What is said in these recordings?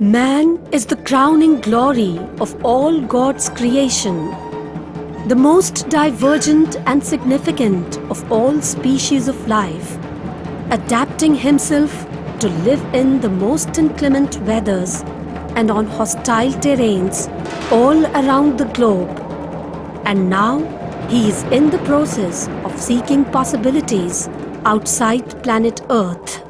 Man is the crowning glory of all God's creation, the most divergent and significant of all species of life, adapting himself to live in the most inclement weathers and on hostile terrains all around the globe. And now he is in the process of seeking possibilities outside planet Earth.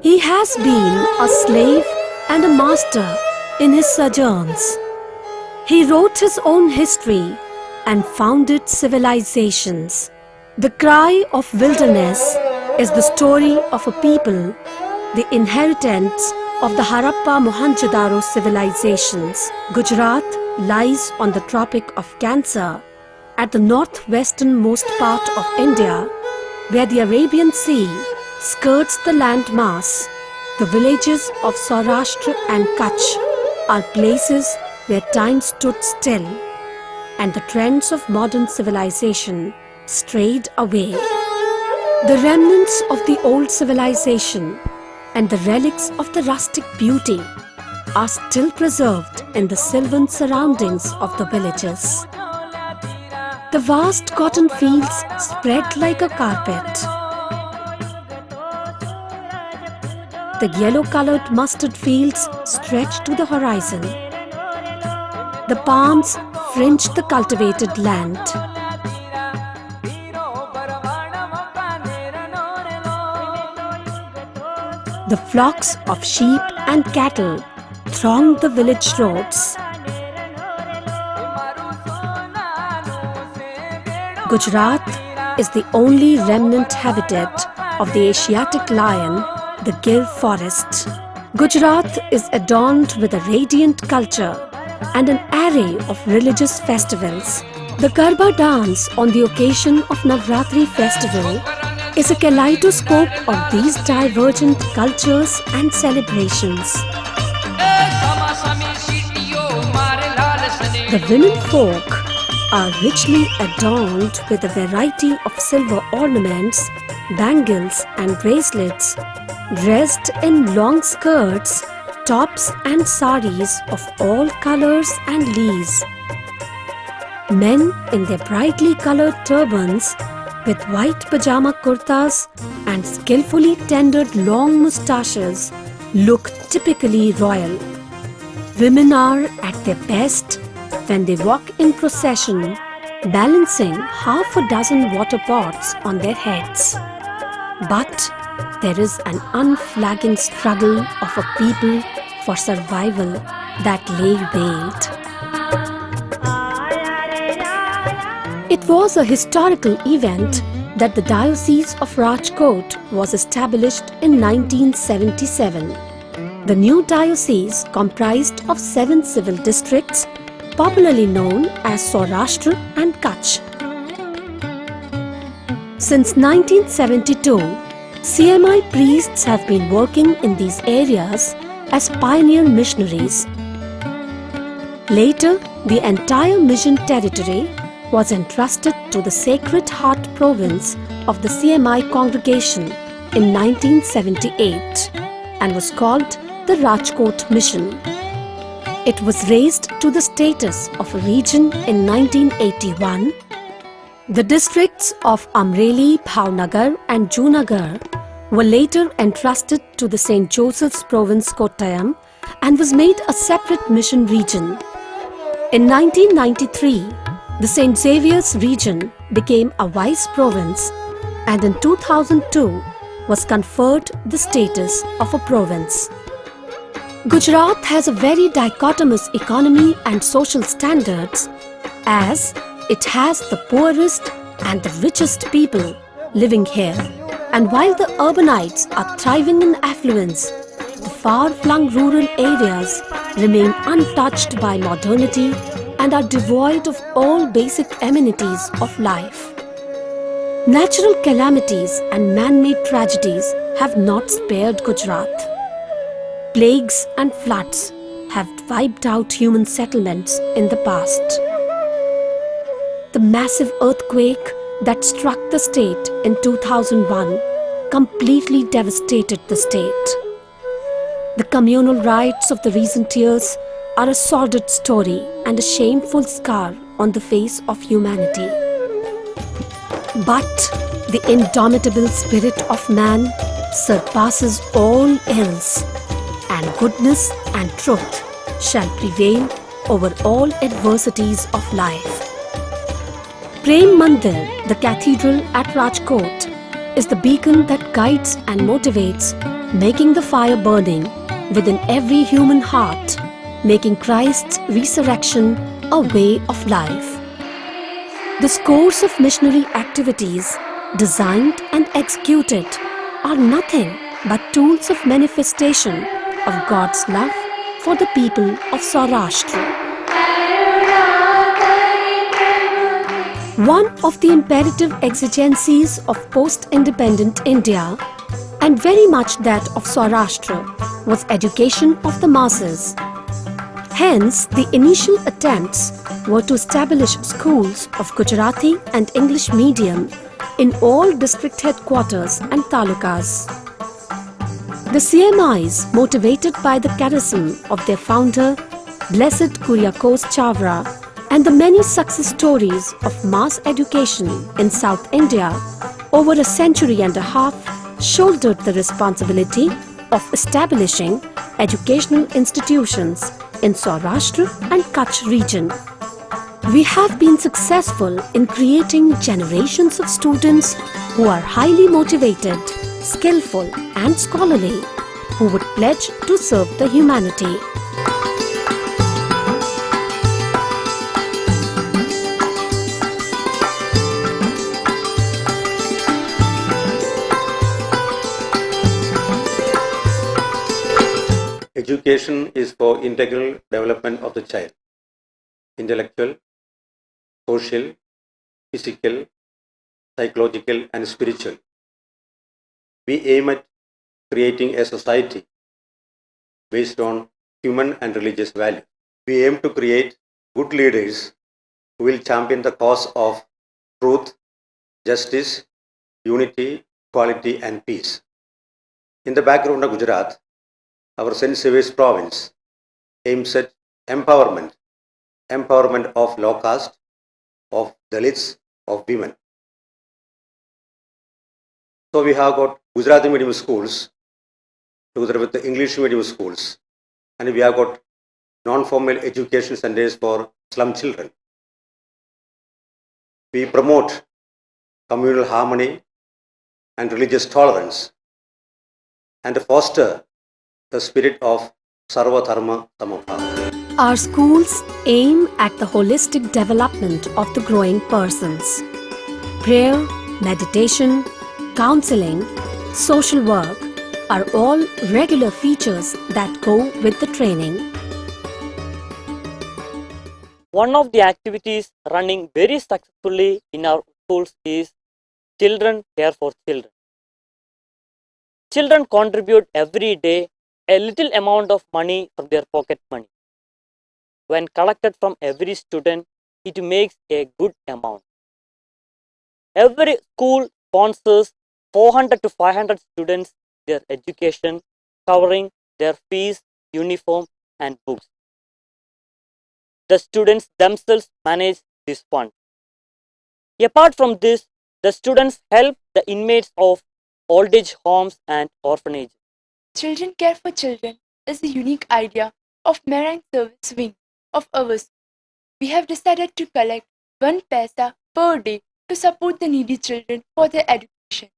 He has been a slave and a master in his sojourns. He wrote his own history and founded civilizations. The cry of wilderness is the story of a people, the inheritance of the Harappa Mohenjo-daro civilizations. Gujarat lies on the Tropic of Cancer at the northwesternmost part of India, where the Arabian Sea skirts the landmass. The villages of Saurashtra and Kutch are places where time stood still and the trends of modern civilization strayed away. The remnants of the old civilization and the relics of the rustic beauty are still preserved in the sylvan surroundings of the villages. The vast cotton fields spread like a carpet. The yellow-colored mustard fields stretch to the horizon. The palms fringe the cultivated land. The flocks of sheep and cattle throng the village roads. Gujarat is the only remnant habitat of the Asiatic lion, the Gir forest. Gujarat is adorned with a radiant culture and an array of religious festivals. The Garba dance on the occasion of Navratri festival is a kaleidoscope of these divergent cultures and celebrations. The women folk are richly adorned with a variety of silver ornaments, bangles and bracelets, dressed in long skirts, tops and saris of all colors and lees. Men in their brightly colored turbans with white pajama kurtas and skillfully tendered long moustaches look typically royal. Women are at their best when they walk in procession, balancing half a dozen water pots on their heads. But there is an unflagging struggle of a people for survival that lay veiled. It was a historical event that the Diocese of Rajkot was established in 1977. The new diocese comprised of 7 civil districts, popularly known as Saurashtra and Kutch. Since 1972, CMI priests have been working in these areas as pioneer missionaries. Later, the entire mission territory was entrusted to the Sacred Heart province of the CMI congregation in 1978 and was called the Rajkot Mission. It was raised to the status of a region in 1981. The districts of Amreli, Bhavnagar and Junagarh were later entrusted to the St. Joseph's Province Kottayam and was made a separate mission region. In 1993, the St. Xavier's region became a vice province and in 2002 was conferred the status of a province. Gujarat has a very dichotomous economy and social standards, as it has the poorest and the richest people living here. And while the urbanites are thriving in affluence, the far-flung rural areas remain untouched by modernity and are devoid of all basic amenities of life. Natural calamities and man-made tragedies have not spared Gujarat. Plagues and floods have wiped out human settlements in the past. The massive earthquake that struck the state in 2001 completely devastated the state. The communal riots of the recent years are a sordid story and a shameful scar on the face of humanity. But the indomitable spirit of man surpasses all else, and goodness and truth shall prevail over all adversities of life. Prem Mandir, the cathedral at Rajkot, is the beacon that guides and motivates, making the fire burning within every human heart, making Christ's resurrection a way of life. The scores of missionary activities designed and executed are nothing but tools of manifestation of God's love for the people of Saurashtra. One of the imperative exigencies of post-independent India, and very much that of Saurashtra, was education of the masses. Hence, the initial attempts were to establish schools of Gujarati and English medium in all district headquarters and talukas. The CMIs, motivated by the charism of their founder, Blessed Kuriakose Chawra, and the many success stories of mass education in South India over a century and a half, shouldered the responsibility of establishing educational institutions in Saurashtra and Kutch region. We have been successful in creating generations of students who are highly motivated, skillful and scholarly, who would pledge to serve the humanity. Education is for integral development of the child, intellectual, social, physical, psychological and spiritual. We aim at creating a society based on human and religious values. We aim to create good leaders who will champion the cause of truth, justice, unity, equality and peace. In the background of Gujarat, our St. Xavier's province aims at empowerment of low caste, of Dalits, of women. So we have got Gujarati medium schools together with the English medium schools, and we have got non-formal education centers for slum children. We promote communal harmony and religious tolerance and foster the spirit of Sarva Dharma Samabhava. Our schools aim at the holistic development of the growing persons. Prayer, meditation, counseling, social work are all regular features that go with the training. One of the activities running very successfully in our schools is Children Care for Children. Children contribute every day a little amount of money from their pocket money. When collected from every student, it makes a good amount. Every school sponsors 400 to 500 students their education, covering their fees, uniform and books. The students themselves manage this fund. Apart from this, the students help the inmates of old age homes and orphanages. Children Care for Children is a unique idea of Marine Service Wing of our school. We have decided to collect 1 paisa per day to support the needy children for their education.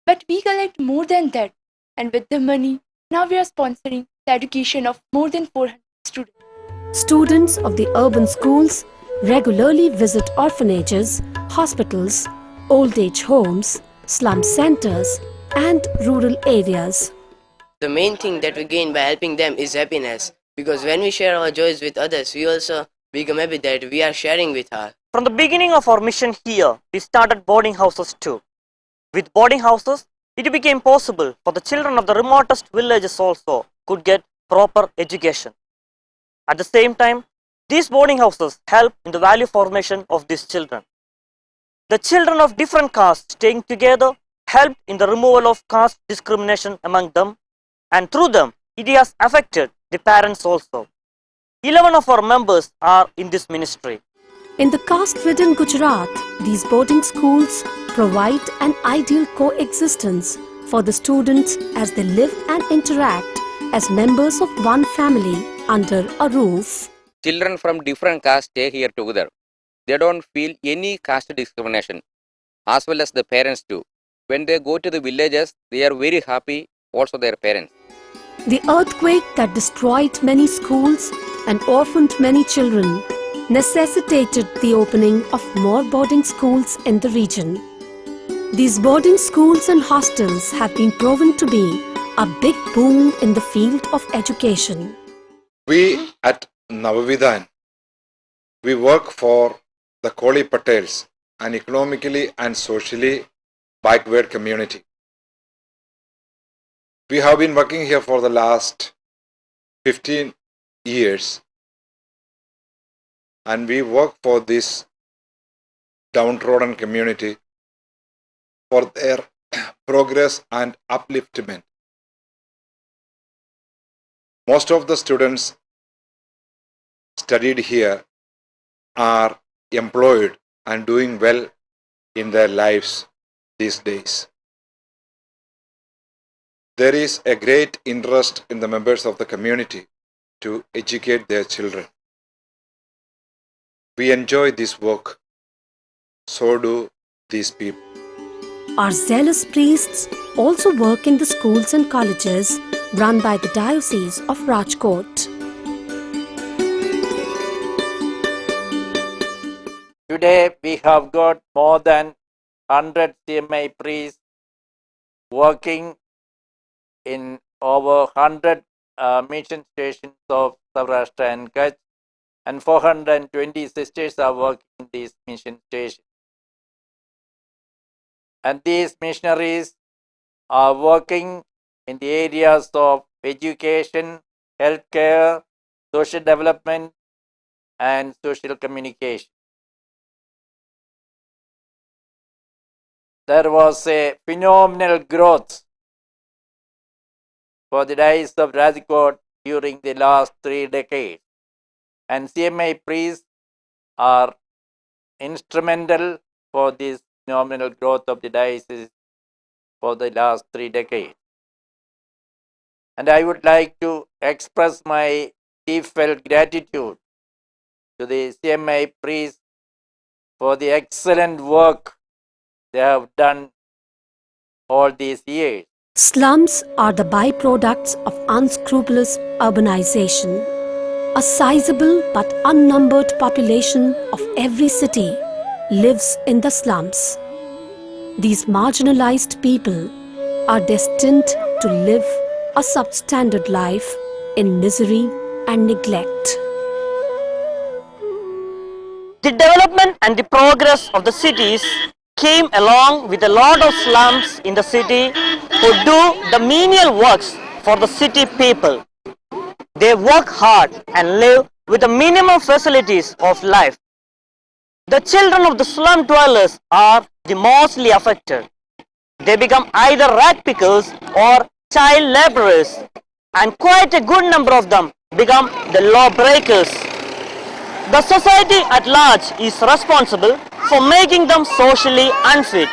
But we collect more than that, and with the money, now we are sponsoring the education of more than 400 students. Students of the urban schools regularly visit orphanages, hospitals, old age homes, slum centers, and rural areas. The main thing that we gain by helping them is happiness, because when we share our joys with others, we also become happy that we are sharing with her. From the beginning of our mission here, we started boarding houses too. With boarding houses, it became possible for the children of the remotest villages also could get proper education. At the same time, these boarding houses help in the value formation of these children. The children of different castes staying together helped in the removal of caste discrimination among them, and through them, it has affected the parents also. 11 of our members are in this ministry. In the caste-ridden Gujarat, these boarding schools provide an ideal coexistence for the students as they live and interact as members of one family under a roof. Children from different castes stay here together. They don't feel any caste discrimination, as well as the parents do. When they go to the villages, they are very happy, also their parents. The earthquake that destroyed many schools and orphaned many children necessitated the opening of more boarding schools in the region. These boarding schools and hostels have been proven to be a big boom in the field of education. We at Navavidhan, we work for the Koli Patels, an economically and socially backward community. We have been working here for the last 15 years, and we work for this downtrodden community for their progress and upliftment. Most of the students studied here are employed and doing well in their lives these days. There is a great interest in the members of the community to educate their children. We enjoy this work, so do these people. Our zealous priests also work in the schools and colleges run by the Diocese of Rajkot. Today we have got more than 100 CMI priests working in over 100 mission stations of Saurashtra and Kutch, and 420 sisters are working in these mission stations. And these missionaries are working in the areas of education, healthcare, social development, and social communication. There was a phenomenal growth for the Diocese of Rajkot during the last 3 decades. And CMI priests are instrumental for this phenomenal growth of the diocese for the last 3 decades. And I would like to express my deep felt gratitude to the CMI priests for the excellent work they have done all these years. Slums are the byproducts of unscrupulous urbanization. A sizable but unnumbered population of every city lives in the slums. These marginalized people are destined to live a substandard life in misery and neglect. The development and the progress of the cities came along with a lot of slums in the city who do the menial works for the city people. They work hard and live with the minimum facilities of life. The children of the slum dwellers are the mostly affected. They become either rag pickers or child laborers, and quite a good number of them become the law breakers. The society at large is responsible for making them socially unfit.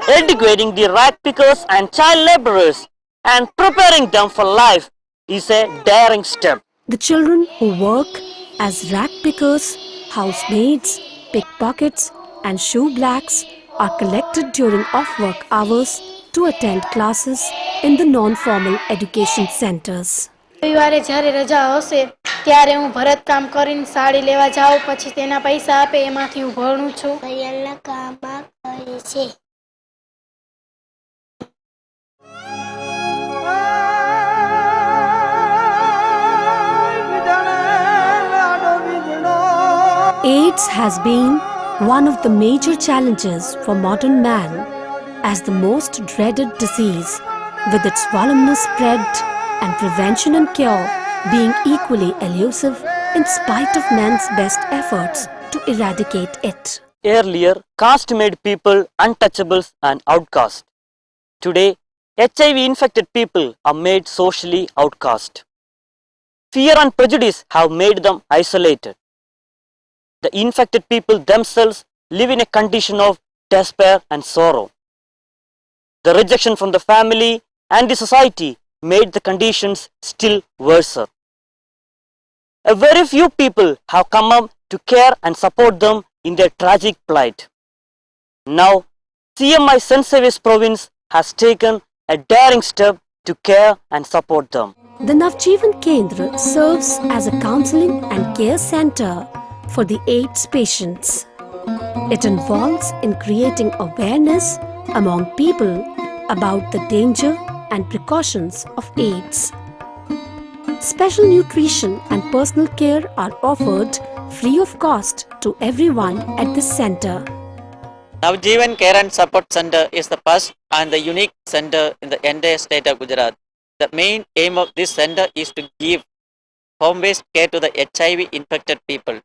Educating the rag pickers and child laborers and preparing them for life is a daring step. The children who work as rag pickers, housemaids, pickpockets and shoe blacks are collected during off-work hours to attend classes in the non-formal education centers. રવિવારે જ્યારે રજા હશે ત્યારે હું ભરતકામ કરીને સાડી લેવા જાઉં, પછી તેના પૈસા આપે એમાંથી હું ભણું છું. કરિયાના કામમાં કરે છે. AIDS has been one of the major challenges for modern man as the most dreaded disease, with its voluminous spread and prevention and cure being equally elusive in spite of man's best efforts to eradicate it. Earlier, caste made people untouchables and outcast. Today, HIV infected people are made socially outcast. Fear and prejudice have made them isolated. The infected people themselves live in a condition of despair and sorrow. The rejection from the family and the society made the conditions still worse. A very few people have come up to care and support them in their tragic plight. Now, CMI St. Xavier's province has taken a daring step to care and support them. The Navjeevan Kendra serves as a counseling and care center for the AIDS patients. It involves in creating awareness among people about the danger and precautions of AIDS. Special nutrition and personal care are offered free of cost to everyone at this center. Navjeevan Care and Support Center is the first and the unique center in the entire state of Gujarat. The main aim of this center is to give home-based care to the HIV infected people.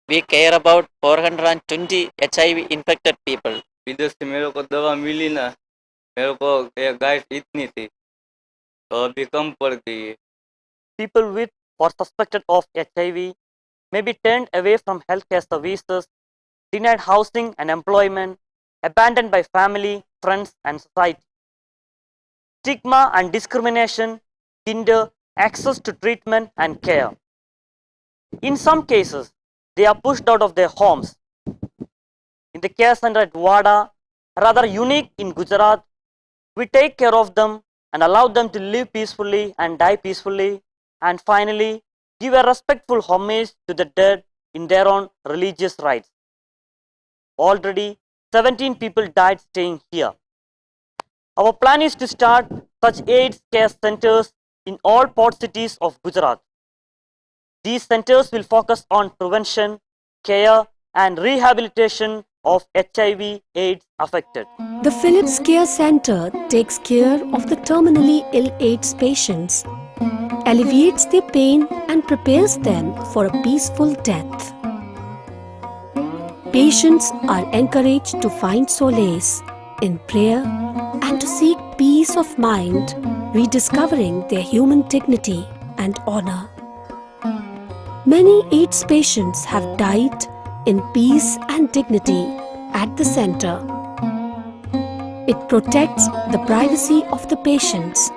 We care about 420 HIV infected people. विदेश से मेरे को दवा मिली ना, मेरे को एक guide इतनी थी तो अभी कम पड़ गई है. People with or suspected of HIV may be turned away from healthcare services, denied housing and employment, abandoned by family, friends and society. Stigma and discrimination hinder access to treatment and care. In some cases, they are pushed out of their homes. In the care center at Wada, rather unique in Gujarat, we take care of them and allow them to live peacefully and die peacefully, and finally give a respectful homage to the dead in their own religious rites. Already 17 people died staying here. Our plan is to start such AIDS care centers in all port cities of Gujarat. These centers will focus on prevention, care and rehabilitation of HIV/AIDS affected. The Philips Care Center takes care of the terminally ill AIDS patients, alleviates their pain and prepares them for a peaceful death. Patients are encouraged to find solace in prayer and to seek peace of mind, rediscovering their human dignity and honor. Many AIDS patients have died in peace and dignity at the center. It protects the privacy of the patients,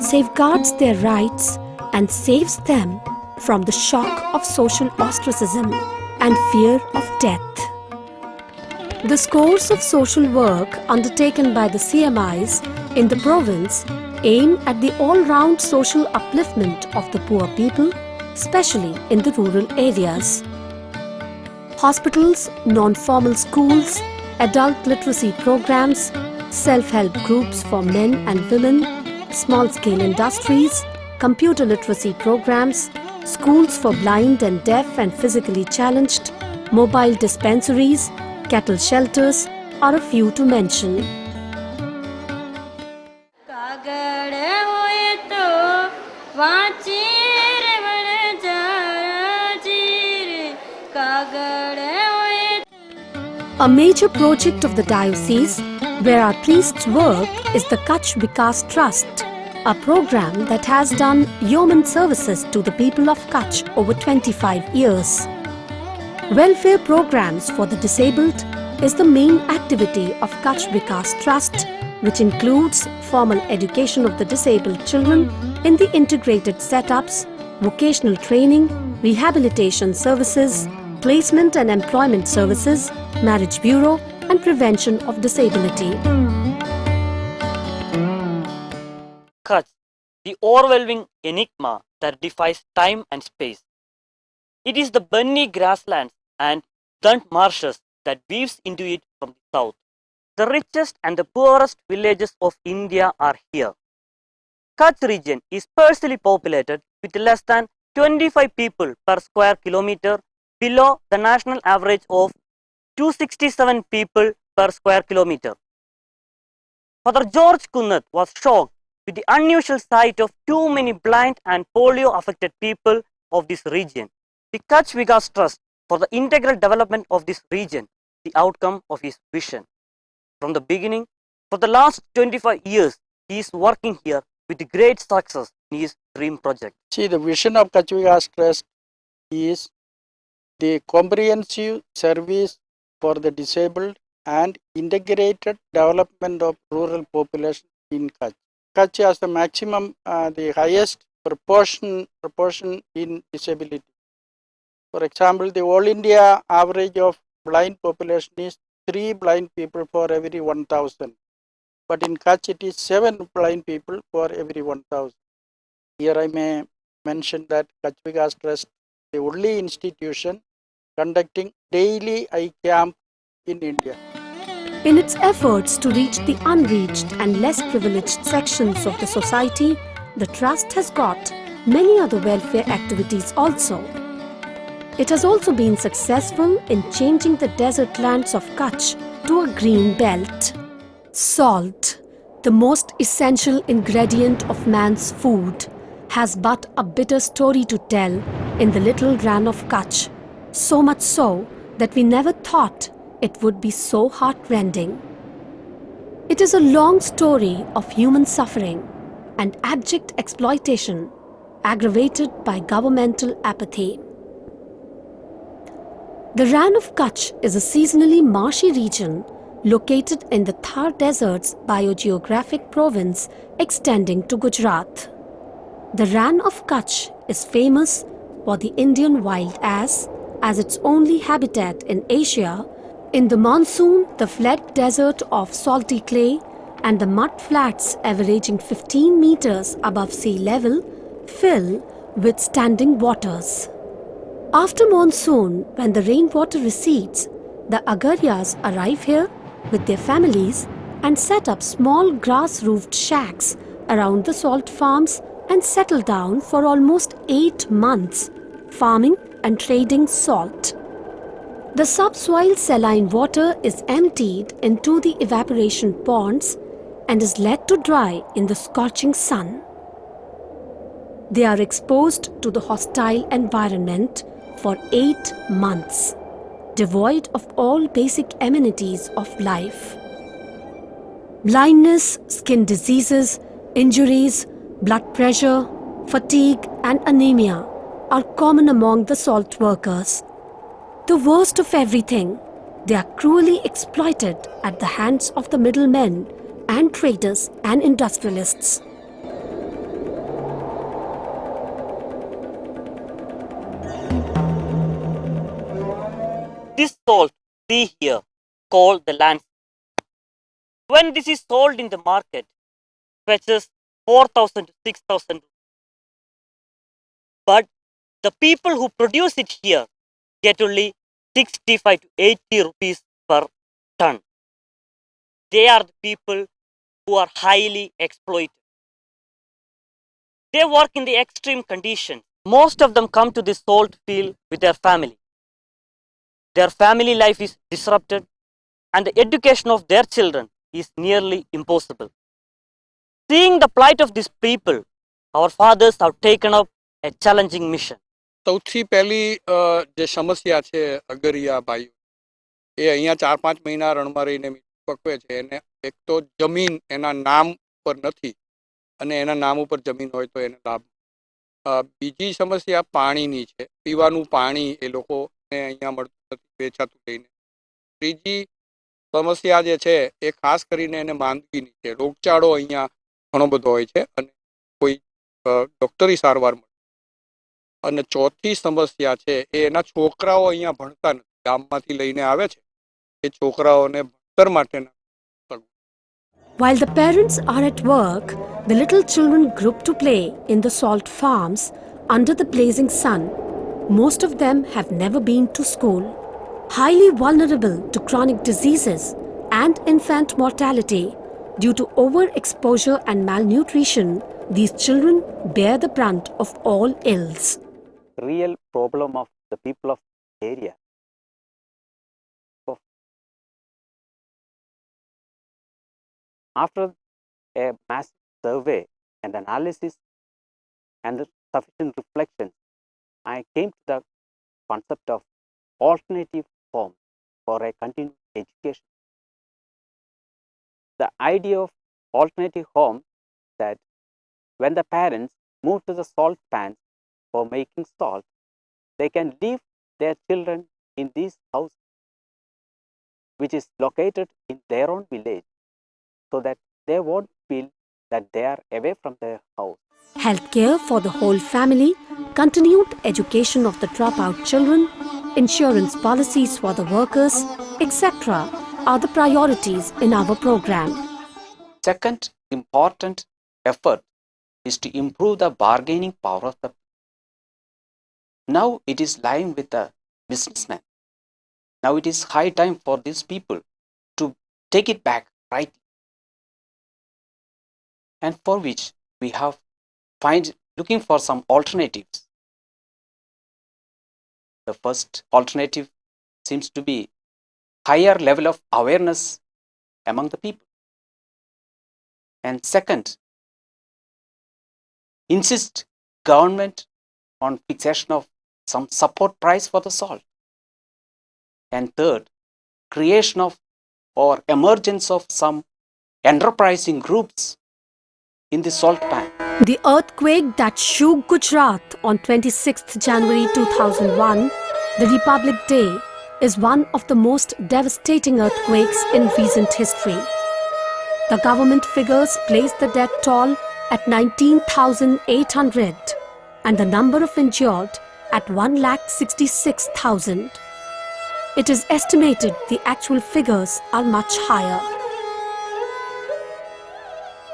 safeguards their rights, and saves them from the shock of social ostracism and fear of death. The scores of social work undertaken by the CMIs in the province aim at the all-round social upliftment of the poor people, especially in the rural areas. Hospitals, non-formal schools, adult literacy programs, self-help groups for men and women, small-scale industries, computer literacy programs, schools for blind and deaf and physically challenged, mobile dispensaries, cattle shelters are a few to mention. A major project of the diocese where our priests work is the Kutch Vikas Trust, a program that has done yeoman services to the people of Kutch over 25 years. Welfare programs for the disabled is the main activity of Kutch Vikas Trust, which includes formal education of the disabled children in the integrated setups, vocational training, rehabilitation services, placement and employment services, marriage bureau, and prevention of disability. Kutch, the overwhelming enigma that defies time and space. It is the Bunny grasslands and Dunt marshes that weaves into it from the south. The richest and the poorest villages of India are here. Kutch region is sparsely populated with less than 25 people per square kilometer, below the national average of 267 people per square kilometer. Father George Kunnath was shocked with the unusual sight of too many blind and polio affected people of this region. The Kutch Vikas Trust for the integral development of this region, the outcome of his vision. From the beginning, for the last 25 years, he is working here with great success in his dream project. See, the vision of Kutch Vikas Trust is the comprehensive service for the disabled and integrated development of rural population in Kutch. Kutch has the maximum, the highest proportion in disability. For example, the all India average of blind population is 3 blind people for every 1,000. But in Kutch, it is 7 blind people for every 1,000. Here I may mention that Kutch Vikas Trust, the only institution conducting daily eye camp in India. In its efforts to reach the unreached and less privileged sections of the society, the Trust has got many other welfare activities also. It has also been successful in changing the desert lands of Kutch to a green belt. Salt, the most essential ingredient of man's food, has but a bitter story to tell in the little Rann of Kutch, so much so that we never thought it would be so heartrending. It is a long story of human suffering and abject exploitation aggravated by governmental apathy. The Rann of Kutch is a seasonally marshy region located in the Thar Desert's biogeographic province extending to Gujarat. The Rann of Kutch is famous for the Indian wild ass as its only habitat in Asia. In the monsoon, the flat desert of salty clay and the mud flats averaging 15 meters above sea level fill with standing waters. After monsoon, when the rainwater recedes, the Agaryas arrive here with their families and set up small grass-roofed shacks around the salt farms and settle down for almost 8 months, farming and trading salt. The subsoil saline water is emptied into the evaporation ponds and is let to dry in the scorching sun. They are exposed to the hostile environment for 8 months, devoid of all basic amenities of life. Blindness, skin diseases, injuries, blood pressure, fatigue and anemia are common among the salt workers. The worst of everything, they are cruelly exploited at the hands of the middlemen and traders and industrialists. This salt, see here, called the land. When this is sold in the market, fetches 4,000 to 6,000. But the people who produce it here get only 65 to 80 rupees per ton. They are the people who are highly exploited. They work in the extreme conditions. Most of them come to this salt field with their family. Their family life is disrupted and the education of their children is nearly impossible. Seeing the plight of these people, our fathers have taken up a challenging mission. સૌથી પહેલી જે સમસ્યા છે અગરિયા ભાઈઓ એ અહીંયા 4-5 મહિના રણમાં રહીને પકવે છે એને એક તો જમીન એના નામ પર નથી અને એના નામ ઉપર જમીન હોય તો એને લાભ. બીજી સમસ્યા પાણીની છે, પીવાનું પાણી એ લોકોને અહીંયા મળતું નથી વેચાતું લઈને. ત્રીજી સમસ્યા જે છે એ ખાસ કરીને એને માંદગીની છે, રોગચાળો અહીંયા ઘણો બધો હોય છે અને કોઈ ડૉક્ટરી સારવાર મળે. અને ચોથી સમસ્યા છે એ એના છોકરાઓ અહીંયા ભણતા નથી, ગામમાંથી લઈને આવે છે એ છોકરાઓને ભણતર માટે. While the parents are at work, the little children group to play in the salt farms under the blazing sun. Most of them have never been to school. Highly vulnerable to chronic diseases and infant mortality due to overexposure and malnutrition, these children bear the brunt of all ills. Real problem of the people of area. After a massive survey and analysis and sufficient reflection, I came to the concept of alternative forms for a continuing education. The idea of alternative home that when the parents move to the salt pans for making salt, they can leave their children in these houses, which is located in their own village, so that they won't feel that they are away from their house. Healthcare for the whole family, continued education of the dropout children, insurance policies for the workers, etc. are the priorities in our program. Second important effort is to improve the bargaining power of the people. Now it is lying with the businessmen. Now it is high time for these people to take it back rightly, and for which we have looking for some alternatives. The first alternative seems to be higher level of awareness among the people. And second, insist government on fixation of some support price for the salt. And third, creation of or emergence of some enterprising groups in the salt pan. The earthquake that shook Gujarat on 26th January 2001, the Republic Day, is one of the most devastating earthquakes in recent history. The government figures place the death toll at 19,800 and the number of injured at 1,66,000. It is estimated the actual figures are much higher.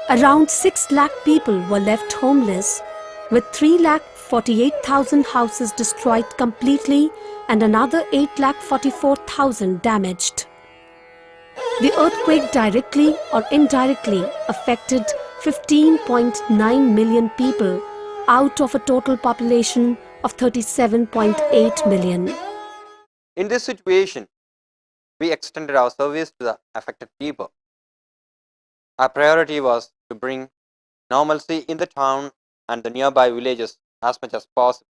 Around 6 lakh people were left homeless, with 3,48,000 houses destroyed completely and another 8,44,000 damaged. The earthquake directly or indirectly affected 15.9 million people out of a total population of 37.8 million. In this situation, we extended our service to the affected people. Our priority was to bring normalcy in the town and the nearby villages as much as possible.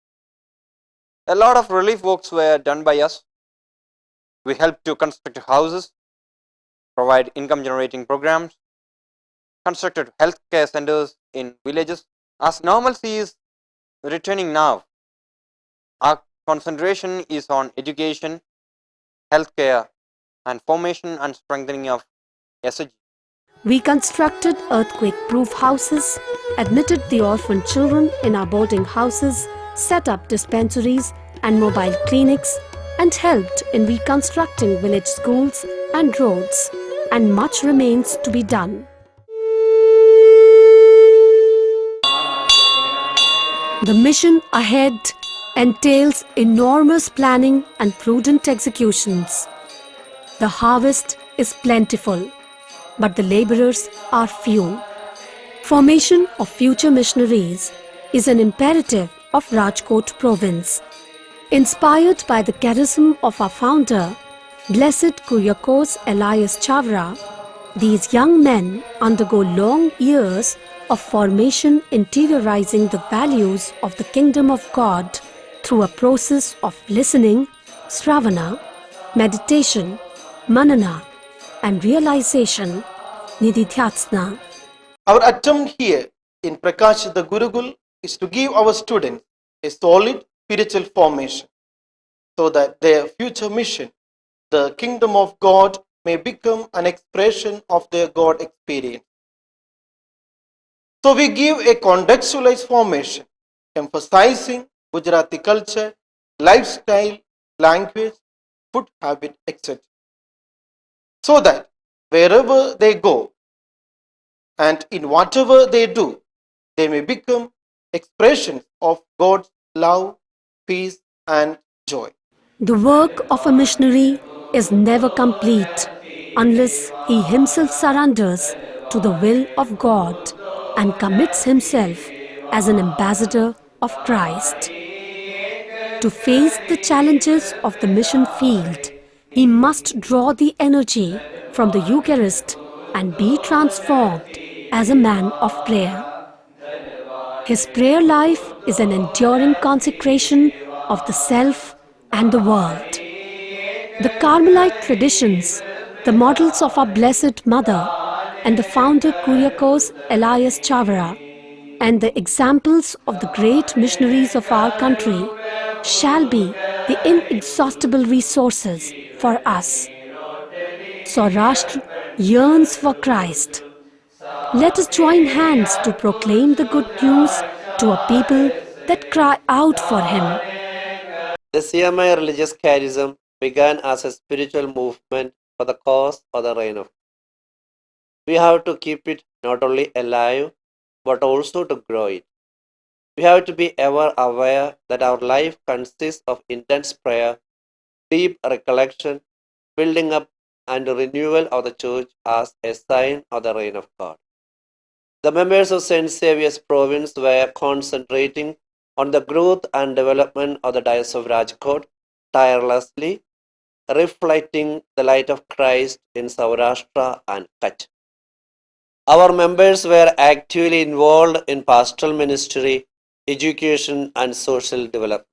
A lot of relief works were done by us. We helped to construct houses, provide income generating programs, constructed healthcare centers in villages. As normalcy is returning now, our concentration is on education, healthcare, and formation and strengthening of SHG. We constructed earthquake-proof houses, admitted the orphan children in our boarding houses, set up dispensaries and mobile clinics, and helped in reconstructing village schools and roads, and much remains to be done. The mission ahead entails enormous planning and prudent executions. The harvest is plentiful, but the laborers are few. Formation of future missionaries is an imperative of Rajkot province. Inspired by the charism of our founder, Blessed Kuryakos Elias Chavra, these young men undergo long years of formation interiorizing the values of the kingdom of God through a process of listening, Sravana, meditation, Manana, and realization, Nididhyatsana. Our attempt here in Prakashita Gurukul is to give our students a solid spiritual formation so that their future mission, the kingdom of God, may become an expression of their God experience. So we give a contextualized formation emphasizing Gujarati culture, lifestyle, language, food habit, etc. So that wherever they go and in whatever they do, they may become expressions of God's love, peace, and joy. The work of a missionary is never complete unless he himself surrenders to the will of God and commits himself as an ambassador of Christ. To face the challenges of the mission field, he must draw the energy from the Eucharist and be transformed as a man of prayer. His prayer life is an enduring consecration of the self and the world. The Carmelite traditions, the models of our Blessed Mother, and the founder Kyriakos Elias Chavara, and the examples of the great missionaries of our country shall be the inexhaustible resources for us. Saurashtra yearns for Christ. Let us join hands to proclaim the good news to a people that cry out for Him. The CMI religious charism began as a spiritual movement for the cause of the reign of God. We have to keep it not only alive, but also to grow it. We have to be ever aware that our life consists of intense prayer, deep recollection, building up and renewal of the church as a sign of the reign of God. The members of St. Xavier's province were concentrating on the growth and development of the Diocese of Rajkot, tirelessly reflecting the light of Christ in Saurashtra and Kutch. Our members were actively involved in pastoral ministry, education, and social development.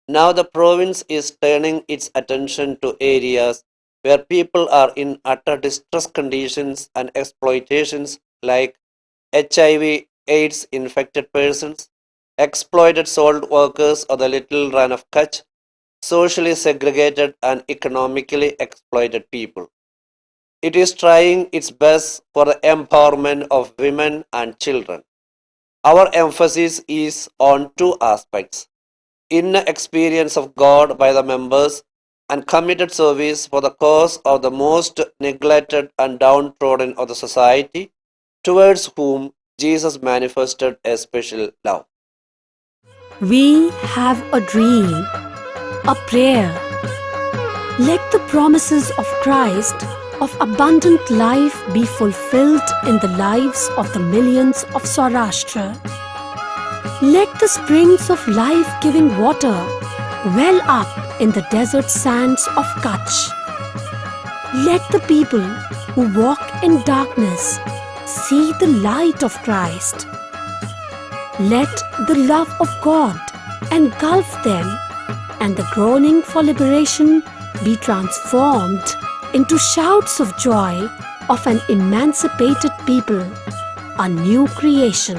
Now the province is turning its attention to areas where people are in utter distress conditions and exploitations like HIV, AIDS infected persons, exploited salt workers of the Little Rann of Kutch, socially segregated and economically exploited people. It is trying its best for the empowerment of women and children. Our emphasis is on two aspects: inner experience of God by the members and committed service for the cause of the most neglected and downtrodden of the society, towards whom Jesus manifested a special love. We have a dream, a prayer. Let the promises of Christ of abundant life be fulfilled in the lives of the millions of Saurashtra. Let the springs of life-giving water well up in the desert sands of Kutch. Let the people who walk in darkness see the light of Christ. Let the love of God engulf them and the groaning for liberation be transformed into shouts of joy of an emancipated people, a new creation.